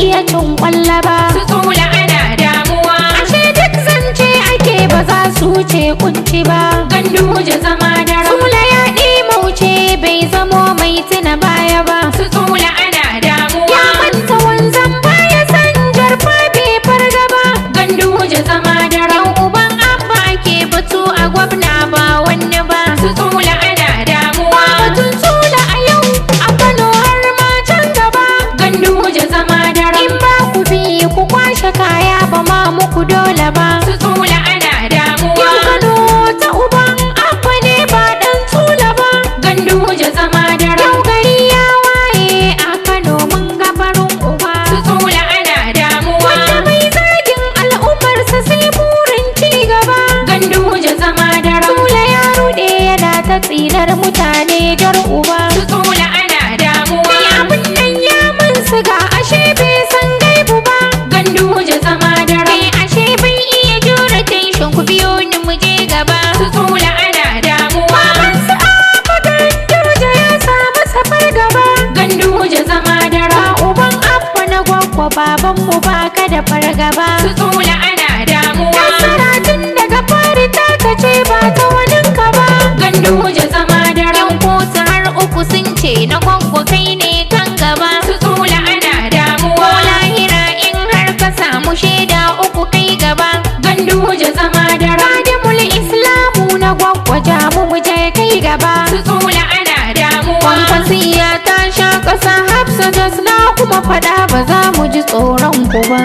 iya cin kwalla ba. su tsula ana damuwa. Ashe duk zance ake ba za su wuce kunci ba. Ganduje zama daram. Tsula ya ɗimauce bai zamo mai tuna baya ba. su tsula ana damuwa. Ya manta wanzan baya san jarfa bai fargaba. Ganduje zama daram. Yan uban abba ake batu a gwamna ba wani ba. su tsula ana damuwa. Batun tsula a yau a Kano har ma can gaba. Ganduje zama daram. In ba ku bi ku kwashe kaya ba ma muku dole ba. su tsula ana damuwa. Yau Kano ta uban abba ne ba dan tsula ba. Ganduje zama daram. Yau gari ya waye a Kano mun ga farin uba. su tsula ana damuwa. Wanda mai zagin al'ummarsa sai burin ci gaba. Ganduje zama daram. Tsula ya ruɗe yana ta tsinar mutane jar uba. su tsula ana damuwa. Ni abin nan ya mun siga ashe bai san gaibu ba. Ganduje zama daram. Ashe bai iya jure tension ku biyo ni mu je gaba. su tsula ana damuwa. Babansu Abba Ganduje ya sa masa fargaba. Ganduje zama daram. Uban Abba na gwaggwa babanmu ba ka da fargaba. su tsula ana damuwa. Nasara tun daga fari ta kace ba ta waninka ba. Ganduje zama daram. Yan kotu har uku sun ce na gwaggwa kai ne kan gaba. su tsula ana Ko damuwa. lahira in har ka samu shaida uku kai gaba. Ganduje zama daram. Kadimul Islamu na gwaggwa jamu mu je kai gaba. su tsula ana damuwa. Kwankwasiya ta sha ƙasa Hafsa Jos na kuma faɗa ba za mu ji tsoron ku ba.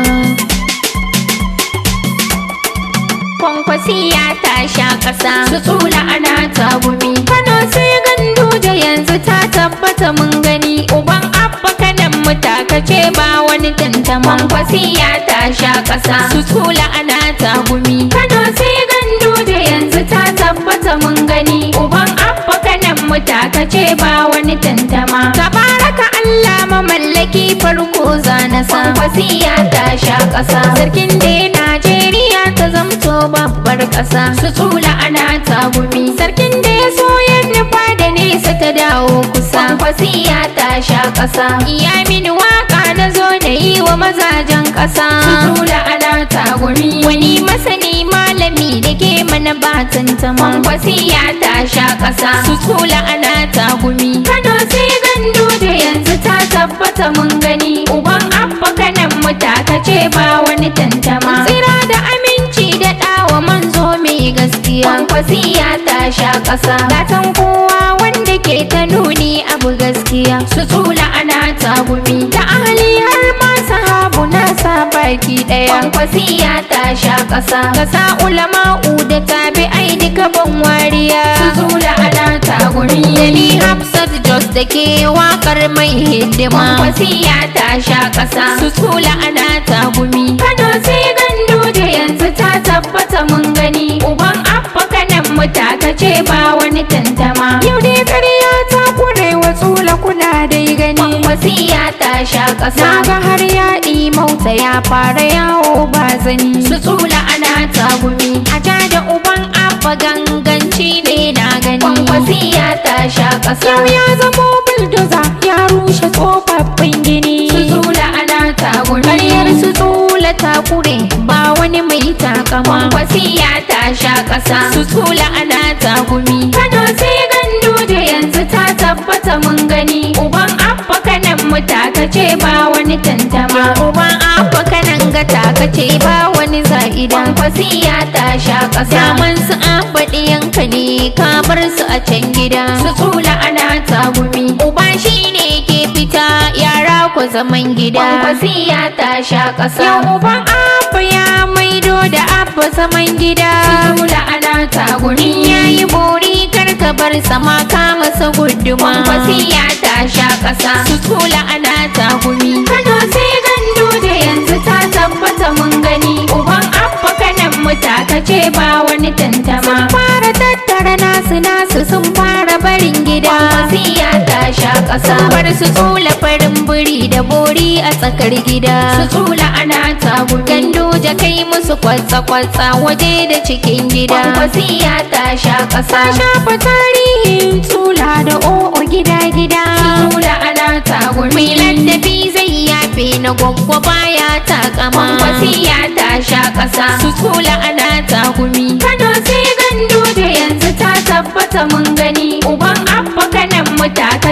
Kwankwasiya ta sha ƙasa su tsula ana tagumi. Kano sai Ganduje yanzu ta tabbata mun gani. Uban Abba kanan mu takace ba wani tantama. Kwankwasiya ta sha ƙasa su tsula ana tagumi. Kano sai Ganduje yanzu ta tabbata mun gani. Uban Abba kanan mu takace ba wani tantama. Tabaraka Allah mamallaki farko zana sa. Kwankwasiya ta sha ƙasa sarkin da Najeriya ta zamto babbar ƙasa. su tsula ana tagumi. Sarkin da ya so ya nufa da nesa ta dawo kusa. Kwankwasiya ta sha ƙasa. Iya mini waka na zo da yi wa mazajen ƙasa. su tsula ana tagumi. Wani masani malami da ke mana batantama. Kwankwasiya ta sha ƙasa. su tsula ana tagumi. Kano sai Ganduje yanzu ta tabbata mun gani. Uban Abba kanan mu takace ba wani tantama. Tsira da aminci da ɗawa manzo mai gaskiya. Kwankwasiya ta sha ƙasa. Gatan kowa wanda ke ta nuni abu gaskiya. su tsula ana tagumi. Da ahali har ma sahabu na sa baki ɗaya. Kwankwasiya ta sha ƙasa. Gasa ulama'u da tabi'ai duka ban wariya. su tsula ana tagumi. Ni Hafsat Jos da ke wakar mai hidima. Kwankwasiya ta sha ƙasa. su tsula ana tagumi. Kano sai Ganduje yanzu ta tabbata mun gani. Uban Abba kanan mu takace ba wani tantama. Yau dai ƙarya ta kurewa tsula kuna dai gani. Kwankwasiya ta sha ƙasa. Naga har yaɗi mauta ya fara yawo ba zani. su tsula ana tagumi. A ja da uban Abba ganganci ne na gani. Kwankwasiya ta sha ƙasa. Yau ya zamo buldoza ya rushe tsofaffin gini. su tsula ana tagumi. Ƙaryar su tsula ta kure ba wani mai takama. Kwankwasiya ta sha ƙasa. su tsula ana tagumi. Kano sai Ganduje yanzu ta tabbata mun gani. Uban Abba kanan mu takace ba wani tantama. Uban Abba kanan ga takace ba wani za'ida. Kwankwasiya ta sha ƙasa. Daman su Abba ɗiyanka ne ka bar su a can gida. su tsula ana tagumi. Uba shi ne ke fita yara ku zaman gida. Kwankwasiya ta sha ƙasa. Yau uban Abba ya maido da Abba zaman gida. su tsula ana tagumi. Ya yi bori kar ka bar sama ka masa guduma. Kwankwasiya ta sha ƙasa. su tsula ana tagumi. Kano sai Ganduje yanzu ta tabbata mun gani. Uban Abba kanan mu takace ba wani tantama. Sun fara tattara nasu sun fara barin gida. Kwankwasiya ta sha ƙasa. Bar su tsula farin biri da bori a tsakar gida. su tsula ana tagumi. Ganduje kai musu kwatsa-kwatsa waje da cikin gida. Kwankwasiya ta sha ƙasa. Shafa tarihin tsula da o'o gida-gida. su tsula ana tagumi. Mai landabi zai yafe na gwaggwa baya takama. Kwankwasiya ta sha ƙasa. Su tula ana tagumi. Kano sai Ganduje yanzu ta tabbata mun gani. Uban Abba Kanan mu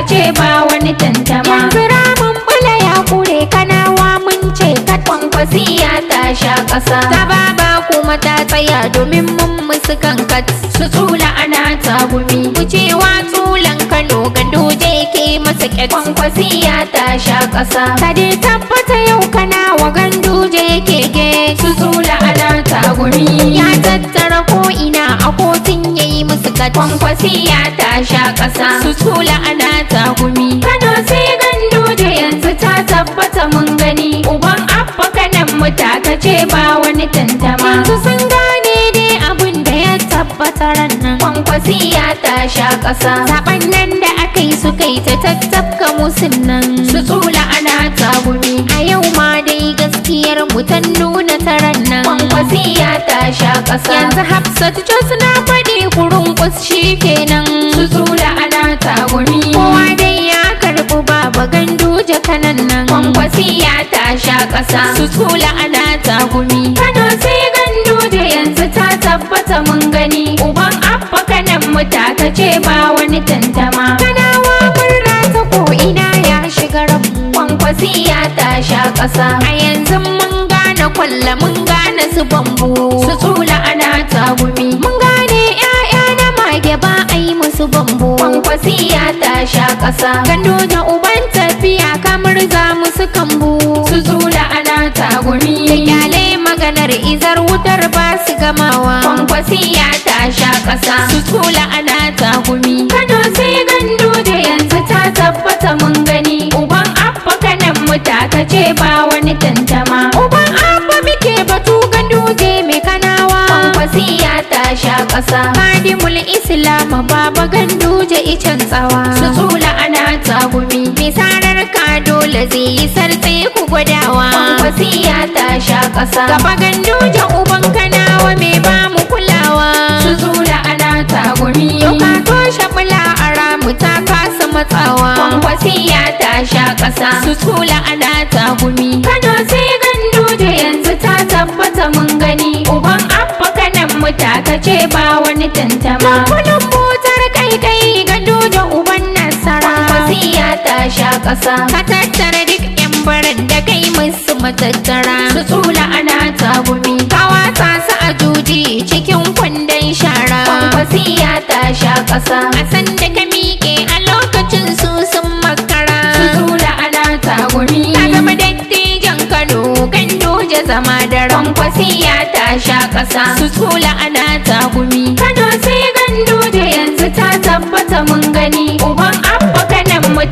ce ba wani tantama. Yanzu ramin bula ya kure Kanawa mun ce kat. Kwankwasiya ta sha ƙasa. Ta baba kuma ta tsaya domin mun musu kankat. Su tula ana tagumi. Wucewa tulan Kano Ganduje ke masa ƙyat. Kwankwasiya ta sha ƙasa. Ta dai tabbata yau Kanawa Ganduje ke ge. Su tula ana tagumi. Ya tattara ko ina a kotun yayi musu kat. Kwankwasiya ta sha ƙasa. Su tula ana tagumi. Kano sai Ganduje yanzu ta tabbata mun gani. Uban Abba Kanan mu ce ba wani tantama. Yanzu sun gane dai abin da ya tabbata rannan. Kwankwasiya ta sha ƙasa. Zaben nan da aka yi suka yi ta tattafka musun nan. Su tula ana tagumi. A yau ma dai gaskiyar mu ta nuna taran nan. Kwankwasiya ta sha ƙasa. Yanzu Hafsatu Jos na faɗi kurunkus shi kenan. Su tula ana tagumi. Kowa dai ya karɓi baba Ganduje Kanan nan. Kwankwasiya ta sha ƙasa. Su tula ana tagumi. Kano sai Ganduje yanzu ta tabbata mun gani. Uban Abba Kanan mu ce ba wani tantama. Kanawa murna ta ko ina ya shiga rabu. Kwankwasiya ta sha ƙasa. A yanzu mun gane kwalla mun gane su bambu. Su tula ana tagumi. Mun gane 'ya'ya na mage ba a yi musu bambu. Kwankwasiya ta sha ƙasa. Ganduje uban tafiya kamar za musu kambu. Su tula ana tagumi. Da kyale maganar izar wutar ba su gamawa. Kwankwasiya ta sha ƙasa. Su tula ana tagumi. Kano sai Ganduje yanzu ta tabbata mun gani. Uban Abba Kanan mu ce ba wani tantama. Uban Abba muke batu Ganduje mai Kanawa. Kwankwasiya ta sha ƙasa. Kadimul Islam baba Ganduje icen tsawa. Su tula ana tagumi. Misarar ka dole zai yi sartse ku gwadawa. Kwankwasiya ta sha ƙasa. Gaba Ganduje uban Kanawa mai ba mu kulawa. Su tula ana tagumi. Yau ka toshe bula a ramu ta kasa matsawa. Kwankwasiya ta sha ƙasa. Su tula ana tagumi. Kano sai Ganduje yanzu ta tabbata mun gani. Uban Abba Kanan mu ce ba wani tantama. Kudin motar kai kai Ganduje uban nasara. Kwankwasiya ta sha ƙasa. Ka tattara duk 'yan baran da kai musu matattara. Su tula ana tagumi. Ka watsa su a juji cikin kwandon shara. Kwankwasiya ta sha ƙasa. A san da ka miƙe a lokacin su sun makara. Su tula ana tagumi. Ka zama dattijan Kano Ganduje zama da ran. Kwankwasiya ta sha ƙasa. Su tula ana tagumi. Kano sai Ganduje yanzu ta tabbata mun gani. Uban Abba Kanan mu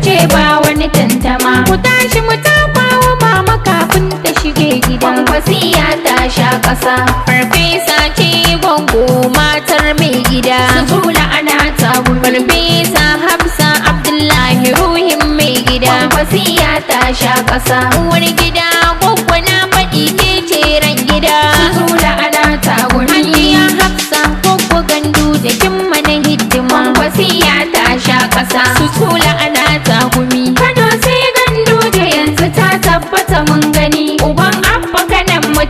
ce ba wani tantama. Ku tashi mu tafawa mama kafin ta shige gida. Kwankwasiya ta sha ƙasa. Farfesa ce gongo matar mai gida. Su tula ana tagumi. Farfesa Hafsa Abdullahi ruhin mai gida. Kwankwasiya ta sha ƙasa. Uwar gida gwaggwa na faɗi ke ce ran gida. Su tula ana tagumi. Hajiya Hafsa gwaggwa Ganduje kin mana hidima. Kwankwasiya ta sha ƙasa. Su tula ana tagumi. Kano sai Ganduje yanzu ta tabbata mun gani. Uban Abba Kanan mu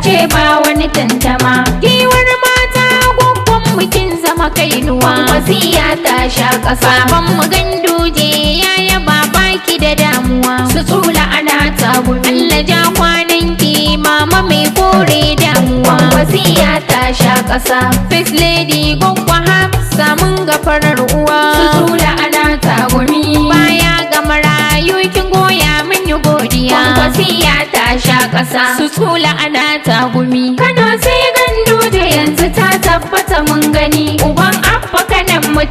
ce ba wani tantama. Giwar mata gwaggwan mukin zama kainuwa. Kwankwasiya ta sha ƙasa. Baban mu Ganduje ya yaba baki da damuwa. Su tula ana tagumi. Allah ja kwanan ki mama mai kore damuwa. Kwankwasiya ta sha ƙasa. First Lady gwaggwa Hafsa mun ga farar uwa. Su tula ana tagumi. Baya ga marayu kin goya min yi godiya. Kwankwasiya ta sha ƙasa. Su tula ana tagumi. Kano sai Ganduje yanzu ta tabbata mun gani. Uban Abba Kanan mu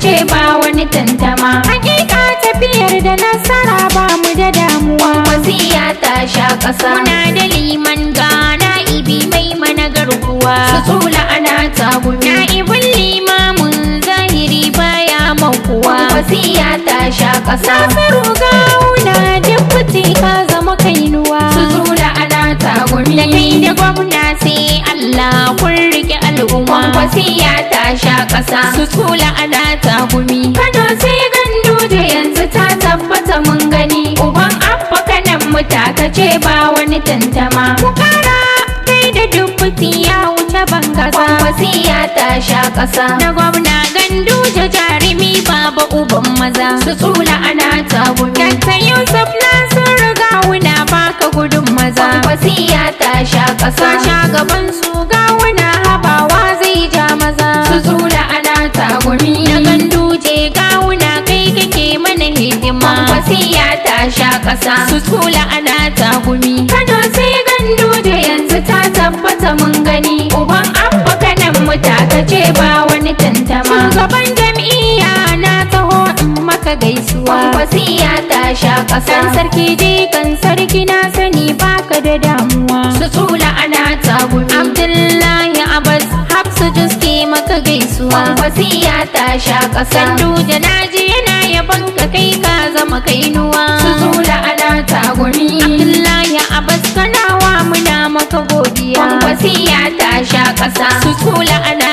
ce ba wani tantama. Hakika tafiyar da nasara ba mu da damuwa. Kwankwasiya ta sha ƙasa. Muna da liman gana ibi mai mana garkuwa. Su tula ana tagumi. Na'ibin limamin zahiri baya makuwa. Kwankwasiya ta sha ƙasa. Nasiru gauna deputy ka zama kainuwa. Su tula ana tagumi. Da kai da gwamna sai Allah kun rike al'umma. Kwankwasiya ta sha ƙasa. Su tula ana tagumi. Kano sai Ganduje yanzu ta tabbata mun gani. Uban Abba Kanan mu ka ce ba wani tantama. Ku kara kai da dubuti ya wuce bangaza. Wasiya ta sha ƙasa. Na gwamna Ganduje jarumi baba uban maza. Su tsula ana tabu. Dakta Yusuf Nasiru gawuna baka gudun maza. Wasiya ta sha ƙasa. Sha gaban su gawuna habawa zai ja maza. Su tsula ana tagumi. Na Ganduje gawuna kai kake mana hidima. Wasiya ta sha ƙasa. Su tsula ana tagumi. Kano sai Ganduje yanzu ta tabbata mun gani. Uban abba kanan mu ta ce ba wani tantama. Shugaban jam'iyya na taho in maka gaisuwa. Wasiya ta sha ƙasa. Dan sarki jikan sarki na sani baka da damuwa. Su tsula ana tagumi. Abdullahi Abbas Hafsu Juski maka gaisuwa. Wasiya ta sha ƙasa. Ganduje naji yana yabon ka kai ka zama kainuwa. Su tsula ana tagumi. Abdullahi Abbas kanawa muna maka godiya. Wasiya ta sha ƙasa. Su tsula ana